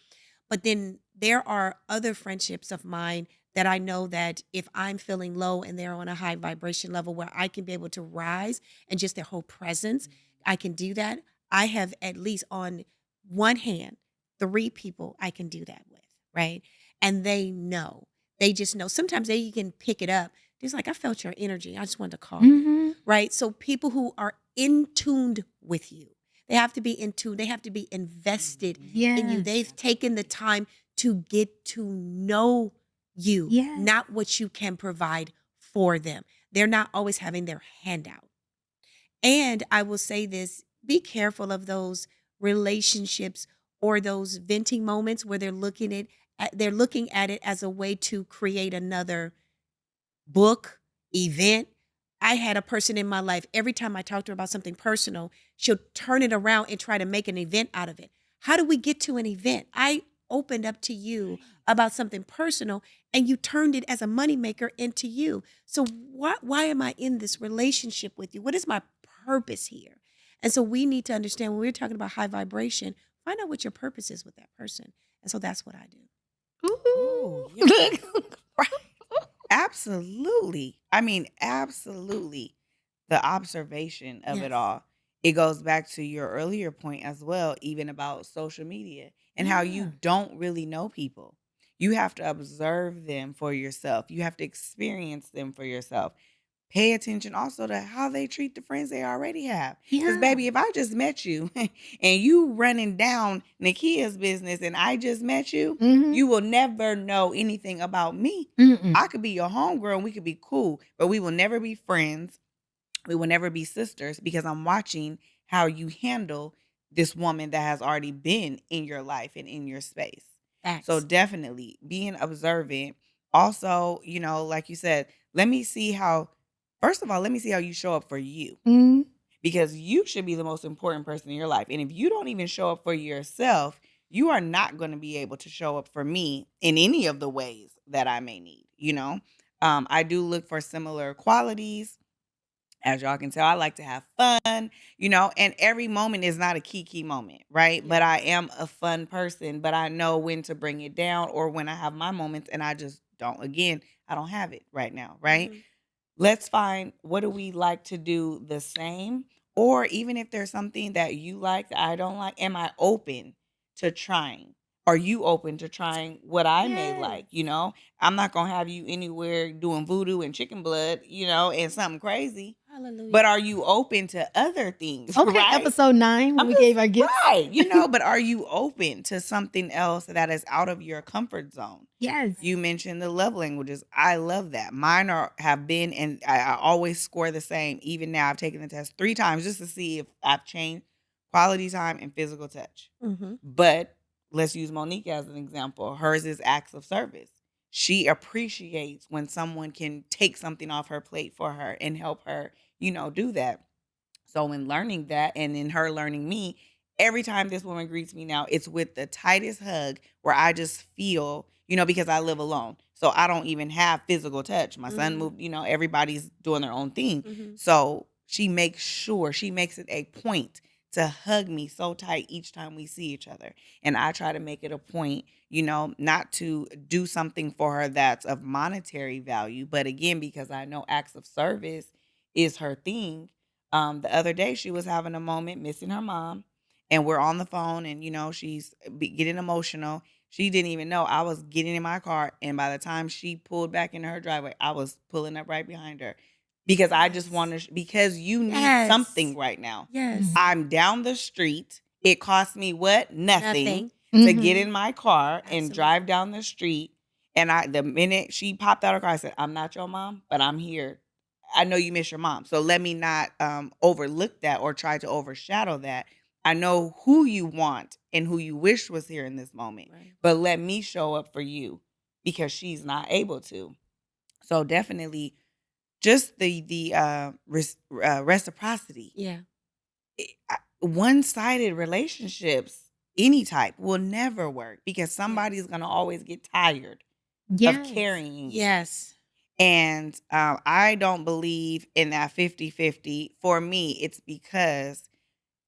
But then there are other friendships of mine that I know that if I'm feeling low and they're on a high vibration level where I can be able to rise and just their whole presence, I can do that. I have at least on one hand 3 people I can do that with, right? And they know. They just know. Sometimes they can pick it up. It's like, I felt your energy. I just wanted to call you, Mhm. right? So people who are in tuned with you, they have to be in tune. They have to be invested in you. Yes. They've taken the time to get to know you, Yes. not what you can provide for them. They're not always having their hand out. And I will say this, be careful of those relationships or those venting moments where they're looking at it as a way to create another book, event. I had a person in my life, every time I talked to her about something personal, she'll turn it around and try to make an event out of it. How do we get to an event? I opened up to you Right. about something personal and you turned it as a moneymaker into you. So why am I in this relationship with you? What is my purpose here? And so we need to understand when we're talking about high vibration, find out what your purpose is with that person. And so that's what I do. Oh, Ooh. yeah. Right. Absolutely. I mean, absolutely. The observation of it Yes. all. It goes back to your earlier point as well, even about social media and how you Yeah. don't really know people. You have to observe them for yourself. You have to experience them for yourself. Pay attention also to how they treat the friends they already have. Because, Yeah. baby, if I just met you and you running down Nakia's business and I just met you, Mhm. you will never know anything about me. I Mm-mm. could be your homegirl and we could be cool, but we will never be friends. We will never be sisters because I'm watching how you handle this woman that has already been in your life and in your space. So Facts. definitely being observant. Also, like you said, let me see how, first of all, let me see how you show up for you Mhm. because you should be the most important person in your life. And if you don't even show up for yourself, you are not going to be able to show up for me in any of the ways that I may need. I do look for similar qualities. As y'all can tell, I like to have fun, and every moment is not a key moment, right? But I Yes. am a fun person, but I know when to bring it down or when I have my moments and I just don't, again, I don't have it right now, right? Mhm. Let's find what do we like to do the same, or even if there's something that you like that I don't like, am I open to trying? Are you open to trying what I may Yes. like? I'm not gonna have you anywhere doing voodoo and chicken blood, and something crazy. Hallelujah. But are you open to other things, Okay, right? episode 9 when I'm we just gave our gifts. right, but are you open to something else that is out of your comfort zone? Yes. You mentioned the love languages. I love that. Mine have been, and I always score the same. Even now, I've taken the test 3 times just to see if I've changed quality time and physical touch. Mhm. But let's use Monique as an example. Hers is acts of service. She appreciates when someone can take something off her plate for her and help her, do that. So in learning that and in her learning me, every time this woman greets me now, it's with the tightest hug where I just feel, because I live alone. So I don't even have physical touch. My son Mhm. moved, everybody's doing their own thing. Mhm. So she makes it a point to hug me so tight each time we see each other. And I try to make it a point, not to do something for her that's of monetary value, but again, because I know acts of service is her thing. The other day she was having a moment missing her mom, and we're on the phone, and she's getting emotional. She didn't even know I was getting in my car, and by the time she pulled back into her driveway, I was pulling up right behind her because I just Yes. want to. Because you need Yes. something right now. Yes. Mhm. I'm down the street. It cost me what? Nothing Nothing. to get Mhm. in my car and drive Absolutely. down the street. And the minute she popped out of her car, I said, "I'm not your mom, but I'm here. I know you miss your mom. So let me not overlook that or try to overshadow that. I know who you want and who you wish was here in this moment, Right. but let me show up for you because she's not able to." So definitely just the reciprocity. Yeah. One-sided relationships, any type, will never work because somebody's Yes. gonna always get tired of Yes. carrying you. Yes. And I don't believe in that 50-50. For me, it's because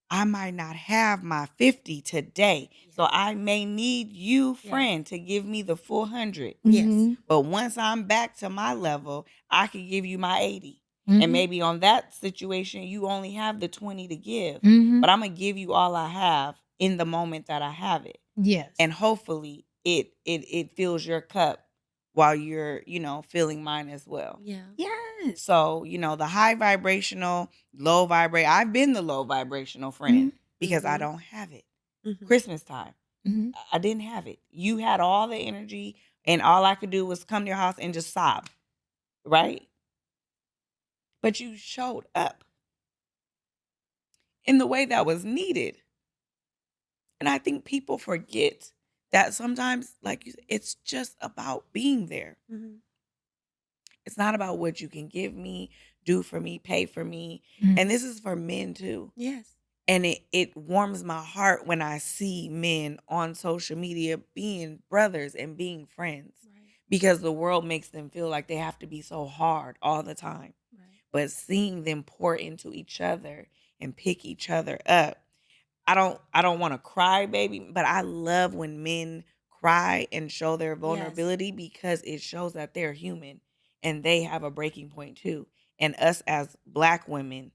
I might not have my 50 today. So Yes. I may need you, Yes. friend, to give me the full 100. Yes. Mhm. But once I'm back to my level, I can give you my 80. And Mhm. maybe on that situation, you only have the 20 to give. Mhm. But I'm going to give you all I have in the moment that I have it. Yes. And hopefully it fills your cup while you're, filling mine as well. Yeah. Yes. So, the high vibrational, low vibrate. I've been the low vibrational friend Mhm. because I Mhm. don't have it. Mhm. Christmas time, Mhm. I didn't have it. You had all the energy, and all I could do was come to your house and just sob, right? but you showed up in the way that was needed. And I think people forget that sometimes, like you said, it's just about being there. Mhm. It's not about what you can give me, do for me, pay for me. And this is for men too. Yes. And it warms my heart when I see men on social media being brothers and being friends, Right. because the world makes them feel like they have to be so hard all the time. Right. But seeing them pour into each other and pick each other up, I don't want to cry, baby, but I love when men cry and show their Yes. vulnerability, because it shows that they're human and they have a breaking point too. And us as Black women,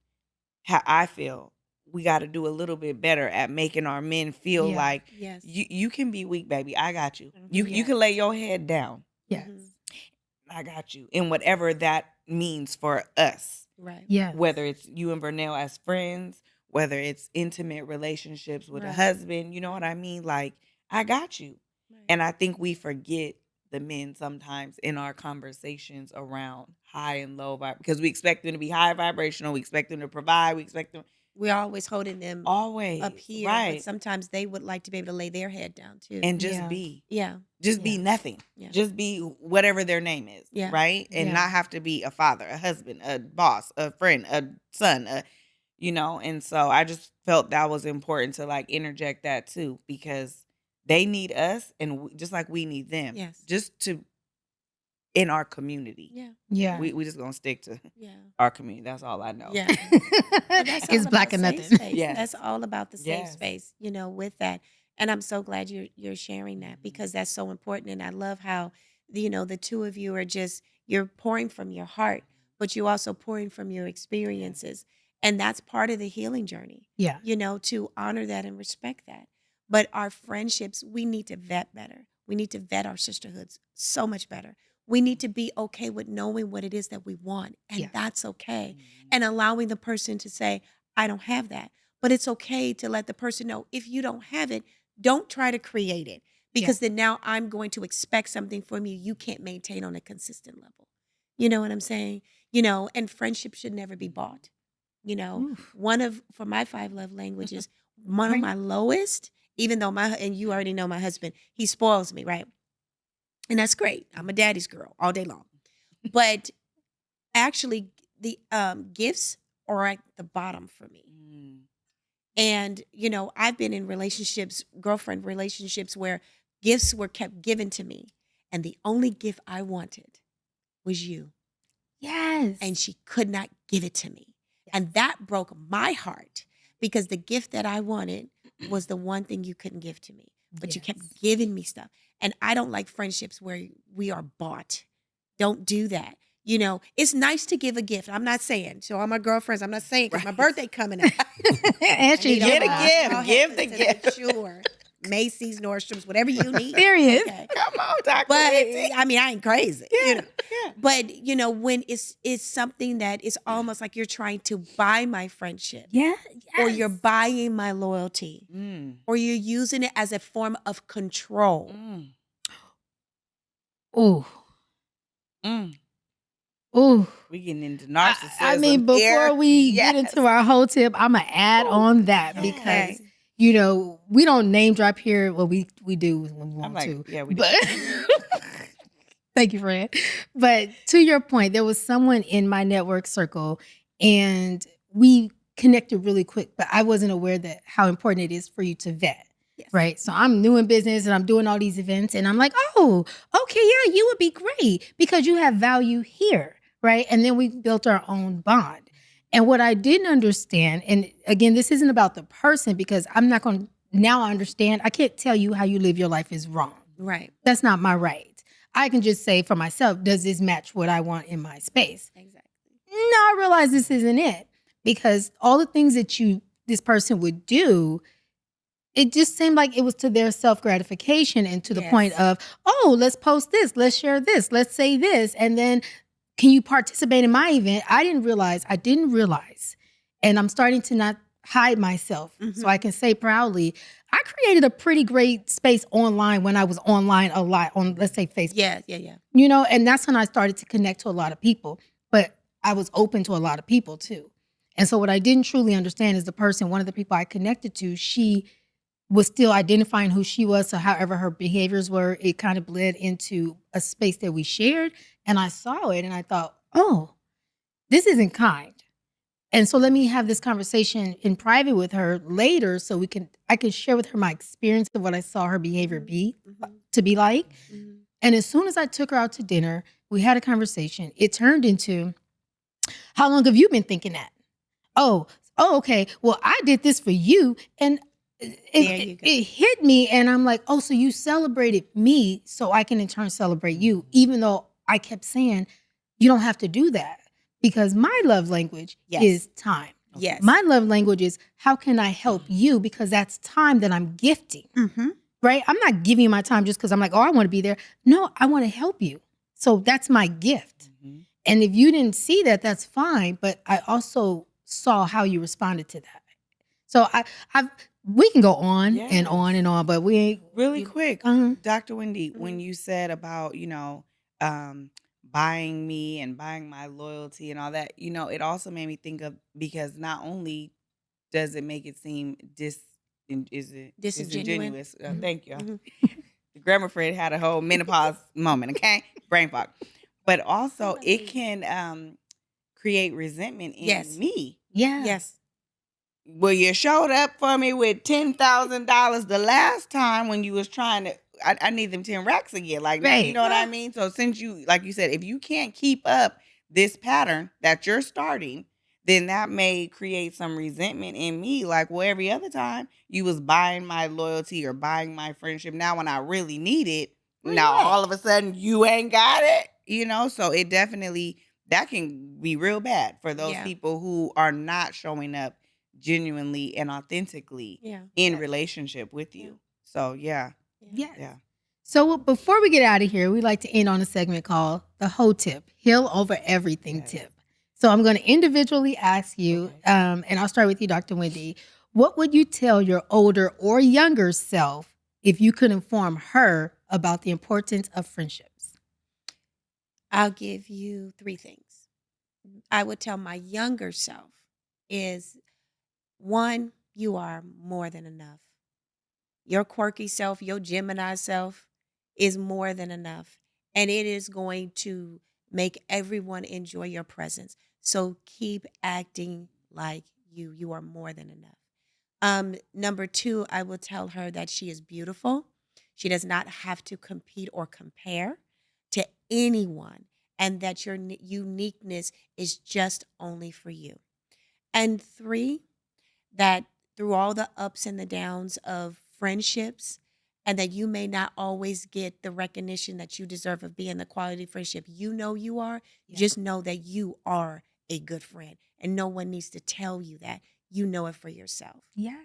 how I feel, we got to do a little bit better at making our men feel Yeah. like Yes. you can be weak, baby. I got you. You Mhm. you can lay your head down. Yes. Mhm. I got you. And whatever that means for us, Right. Yes. whether it's you and Vernell as friends, whether it's intimate relationships with a Right. husband, you know what I mean? Like, I got you. Right. And I think we forget the men sometimes in our conversations around high and low vibe, because we expect them to be high vibrational, we expect them to provide, we expect them We're always holding them up always, here, but right. sometimes they would like to be able to lay their head down too. And just Yeah. be. Yeah. Just be Yeah. nothing. Yeah. Just be whatever their name is, Yeah. right? And Yeah. not have to be a father, a husband, a boss, a friend, a son, and so I just felt that was important to like interject that too, because they need us and just like we need them. Yes. Just to in our community. Yeah. Yeah. We just going to stick to Yeah. our community. That's all I know. Yeah. But that's all It's Black about or safe nothing. space. Yes. That's all about the safe Yes. space, with that. And I'm so glad you're sharing that, because that's so important. And I love how the two of you are you're pouring from your heart, but you also pouring from your experiences. And that's part of the healing journey, Yeah. to honor that and respect that. But our friendships, we need to vet better. We need to vet our sisterhoods so much better. We need to be okay with knowing what it is that we want, and Yeah. that's okay. Mhm. And allowing the person to say, I don't have that. But it's okay to let the person know, if you don't have it, don't try to create it, because then now I'm going to expect something from you can't maintain on a consistent level. You know what I'm saying? And friendship should never be bought. Oof. For my 5 love languages, one of Right. my lowest, even though and you already know my husband, he spoils me, right? And that's great. I'm a daddy's girl all day long. But actually, the gifts are at the bottom for me. Mm. And, I've been in girlfriend relationships, where gifts were kept given to me. And the only gift I wanted was you. Yes. And she could not give it to me. And that broke my heart, because the gift that I wanted was the one thing you couldn't give to me. But you kept Yes. giving me stuff. And I don't like friendships where we are bought. Don't do that. It's nice to give a gift. I'm not saying. So all my girlfriends, I'm not saying, because my Right. birthday coming up. And she Get a Gemini. gift. Y'all Give have the to gift. Sure. Macy's, Nordstrom's, whatever you need. Serious. Okay. Come on, Dr. But Wendy. I mean, I ain't crazy. Yeah. But when it's something that is almost like you're trying to buy my friendship, Yeah. or you're Yes. buying my loyalty, Mm. or you're using it as a form of control. Mm. Ooh. Mm. Ooh. We getting into I narcissism mean, before here. we get Yes. into our whole tip, I'm gonna add Ooh, on that, yes. because Okay. we don't name drop here. Well, we do when we I'm want like, to. yeah, we do. But thank you, Fran. But to your point, there was someone in my network circle, and we connected really quick. But I wasn't aware that how important it is for you to vet. Yes. Right. So I'm new in business and I'm doing all these events, and I'm like, oh, okay, yeah, you would be great because you have value here. Right. And then we built our own bond. And what I didn't understand, and again, this isn't about the person, because I'm not going to, now I understand, I can't tell you how you live your life is wrong. Right. That's not my right. I can just say for myself, does this match what I want in my space? Exactly. No, I realize this isn't it, because all the things that this person would do, it just seemed like it was to their self-gratification, and to the point Yes. of, oh, let's post this, let's share this, let's say this, and then can you participate in my event? I didn't realize, and I'm starting to not hide myself, so I can say proudly, I created a pretty great space online when I was online a lot on, let's say, Facebook. Yeah. And that's when I started to connect to a lot of people. But I was open to a lot of people too. And so what I didn't truly understand is one of the people I connected to, she was still identifying who she was. So however her behaviors were, it kind of bled into a space that we shared. And I saw it and I thought, oh, this isn't kind. And so let me have this conversation in private with her later so I can share with her my experience of what I saw her behavior to be like. Mhm. And as soon as I took her out to dinner, we had a conversation. It turned into, how long have you been thinking that? Oh, okay. Well, I did this for you. And There you go. it hit me. And I'm like, oh, so you celebrated me so I can in turn celebrate you, even though I kept saying, you don't have to do that. Because my love language Yes. is time. Yes. My love language is how can I help you? Because that's time that I'm gifting, Mhm. right? I'm not giving you my time just because I'm like, oh, I want to be there. No, I want to help you. So that's my gift. And if you didn't see that, that's fine. But I also saw how you responded to that. So we can go on and on and on, but we ain't Really quick, Uh-huh. Dr. Wendy, when you said about, buying me and buying my loyalty and all that, it also made me think of, because not only does it make it seem is it Disingenuine. disingenuous? Mhm. Thank you. Mhm. The grammar Fred had a whole menopause moment, okay? Brain fog. But also it can create resentment in Yes. me. Yeah. Yes. Well, you showed up for me with $10,000 the last time when you was trying to. I need them 10 racks again. Like, you Right. know what I mean? So since you, like you said, if you can't keep up this pattern that you're starting, then that may create some resentment in me. Like, well, every other time you was buying my loyalty or buying my friendship. Now when I really need it, now all of a sudden you ain't got it. So it definitely, that can be real bad for those Yeah. people who are not showing up genuinely and authentically Yeah. in relationship with Yeah. you. So yeah. Yes. Yeah. So before we get out of here, we like to end on a segment called the H.O.E tip, Heal Over Everything Yes. tip. So I'm going to individually ask you, and I'll start with you, Dr. Wendy. What would you tell your older or younger self if you could inform her about the importance of friendships? I'll give you 3 things. I would tell my younger self is 1, you are more than enough. Your quirky self, your Gemini self is more than enough. And it is going to make everyone enjoy your presence. So keep acting like you. You are more than enough. Number 2, I will tell her that she is beautiful. She does not have to compete or compare to anyone, and that your uniqueness is just only for you. And 3, that through all the ups and the downs of friendships, and that you may not always get the recognition that you deserve of being the quality friendship you know you are, Yeah. just know that you are a good friend. And no one needs to tell you that. You know it for yourself. Yeah.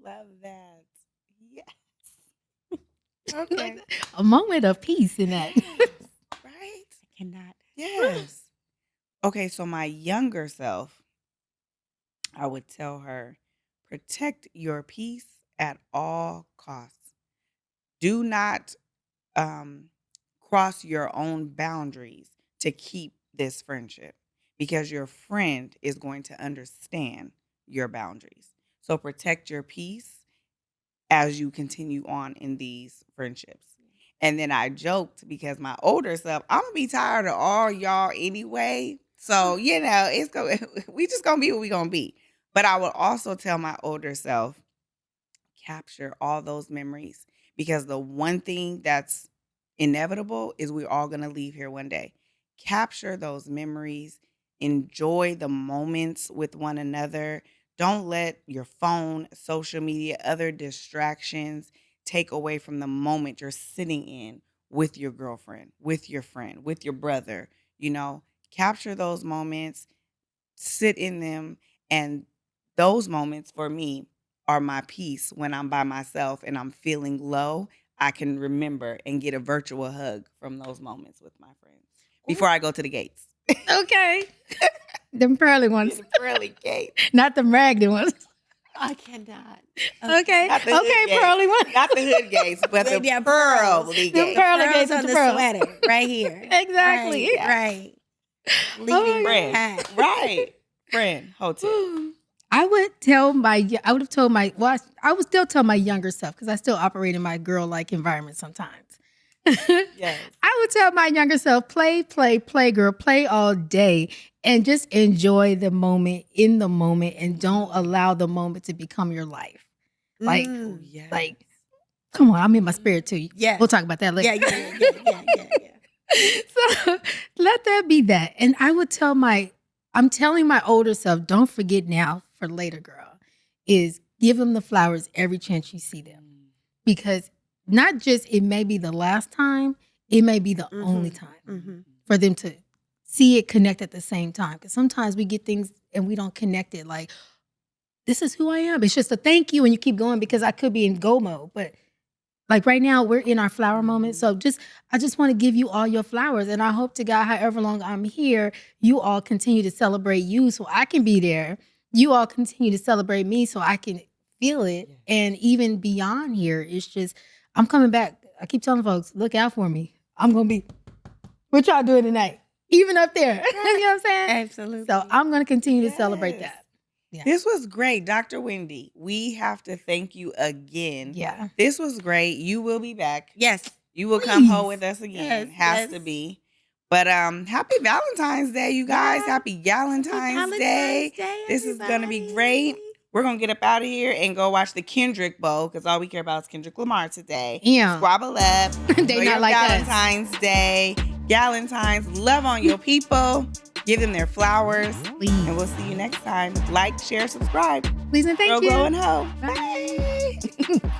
Love that. Yes. Like Okay. a moment of peace in that. Yes. Right? I cannot. Yes. Okay, so my younger self, I would tell her, protect your peace at all costs. Do not um, cross your own boundaries to keep this friendship, because your friend is going to understand your boundaries. So protect your peace as you continue on in these friendships. And then I joked, because my older self, I'm gonna be tired of all y'all anyway. So, it's going we just gonna be what we gonna be. But I would also tell my older self, capture all those memories, because the one thing that's inevitable is we're all going to leave here one day. Capture those memories, enjoy the moments with one another. Don't let your phone, social media, other distractions take away from the moment you're sitting in with your girlfriend, with your friend, with your brother. Capture those moments, sit in them, and those moments for me are my peace. When I'm by myself and I'm feeling low, I can remember and get a virtual hug from those moments with my friends before I go to the gates. Okay. Them pearly ones. The pearly gates. Not the raggedy ones. I cannot. Okay. Not the hood Okay, gates. pearly ones. Not the hood gates, but the Yeah, pearly pearls. Them gates. pearly Pearls gates on with the the pearls. sweater right here. Exactly. Right. Right. Leading the Friend. pack. Right. Friend. Whole tip. I would have told I would still tell my younger self because I still operate in my girl-like environment sometimes. Yes. I would tell my younger self, play, girl, play all day and just enjoy the moment in the moment and don't allow the moment to become your life. Like, Oh, yes. like, come on, I'm in my spirit too. Yeah. We'll talk about that later. Yeah. So let that be that. And I'm telling my older self, don't forget now for later, girl, is give them the flowers every chance you see them. Because not just it may be the last time, it may be the only time for them to see it connect at the same time. Because sometimes we get things and we don't connect it like, this is who I am. It's just a thank you and you keep going because I could be in go mode. But like right now, we're in our flower moment. So I just want to give you all your flowers. And I hope to God, however long I'm here, you all continue to celebrate you so I can be there. You all continue to celebrate me so I can feel it. Yes. And even beyond here, it's just, I'm coming back. I keep telling folks, look out for me. I'm going to be, what y'all doing tonight? Even up there. You know what I'm saying? Absolutely. So I'm going to continue to celebrate that. Yeah. This was great, Dr. Wendy. We have to thank you again. Yeah. This was great. You will be back. Yes. You will come home with us again. Has to be. But happy Valentine's Day, you guys. Yeah. Happy Galentine's Day. This is going to be great. We're going to get up out of here and go watch the Kendrick Bowl because all we care about is Kendrick Lamar today. Yeah. Squabble up. They not like Valentine's Day. Galentine's. Love on your people. Give them their flowers. Please. And we'll see you next time. Like, share, subscribe. Please and thank you. Grow, glow, and ho. Bye.